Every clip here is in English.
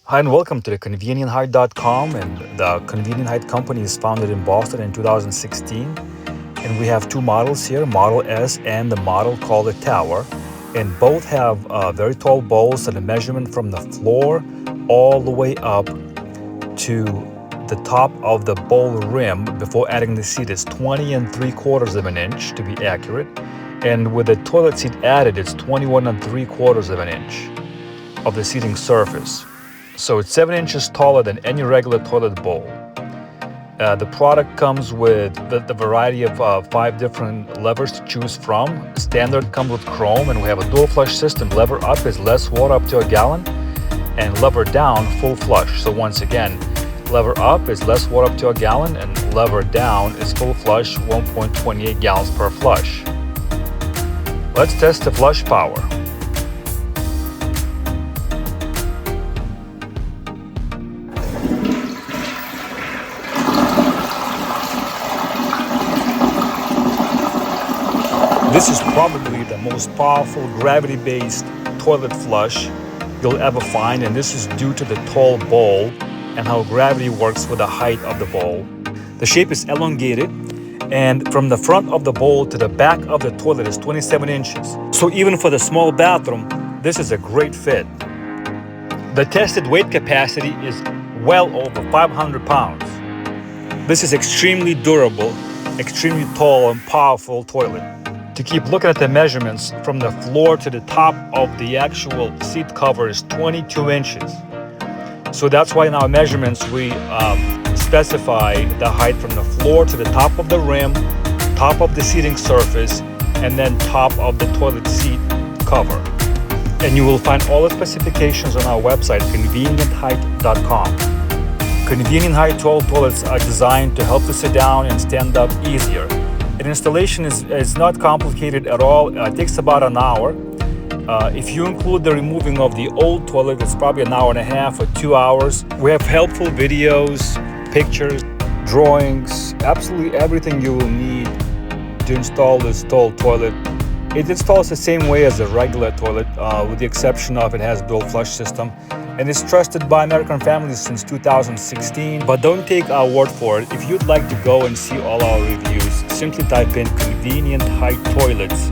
Hi and welcome to the convenientheight.com, and the Convenient Height company is founded in Boston in 2016, and we have two models here, Model S and the model called the Tower, and both have very tall bowls and a measurement from the floor all the way up to the top of the bowl rim before adding the seat. It's 20 3/4 of an inch to be accurate, and with the toilet seat added it's 21 3/4 of an inch of the seating surface. So it's 7 inches taller than any regular toilet bowl. The product comes with the variety of 5 different levers to choose from. Standard comes with chrome, and we have a dual flush system. Lever up is less water up to a gallon, and lever down full flush. So once again, lever up is less water up to a gallon, and lever down is full flush, 1.28 gallons per flush. Let's test the flush power. This is probably the most powerful gravity-based toilet flush you'll ever find, and this is due to the tall bowl and how gravity works with the height of the bowl. The shape is elongated, and from the front of the bowl to the back of the toilet is 27 inches. So even for the small bathroom, this is a great fit. The tested weight capacity is well over 500 pounds. This is extremely durable, extremely tall and powerful toilet. To keep looking at the measurements, from the floor to the top of the actual seat cover is 22 inches. So that's why in our measurements we specify the height from the floor to the top of the rim, top of the seating surface, and then top of the toilet seat cover. And you will find all the specifications on our website, convenientheight.com. Convenient Height tall toilets are designed to help to sit down and stand up easier. And installation is not complicated at all. It takes about an hour. If you include the removing of the old toilet, it's probably an hour and a half or 2 hours. We have helpful videos, pictures, drawings, absolutely everything you will need to install this tall toilet. It installs the same way as a regular toilet, with the exception of it has a dual flush system. And it's trusted by American families since 2016. But don't take our word for it. If you'd like to go and see all our reviews, simply type in Convenient Height Toilets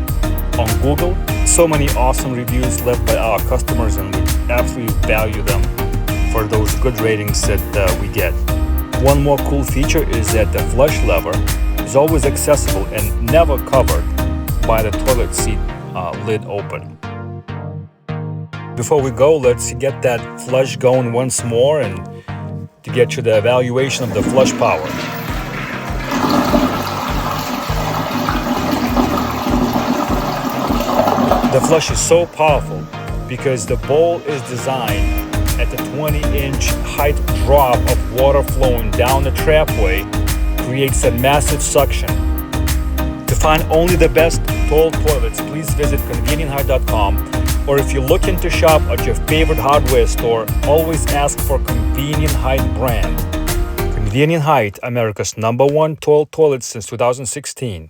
on Google. So many awesome reviews left by our customers, and we absolutely value them for those good ratings that we get. One more cool feature is that the flush lever is always accessible and never covered by the toilet seat lid open. Before we go, let's get that flush going once more and to get you the evaluation of the flush power. The flush is so powerful because the bowl is designed at the 20-inch height drop of water flowing down the trapway creates a massive suction. To find only the best tall toilets, please visit convenientheight.com. Or if you're looking to shop at your favorite hardware store, always ask for Convenient Height brand. Convenient Height, America's #1 tall toilet since 2016.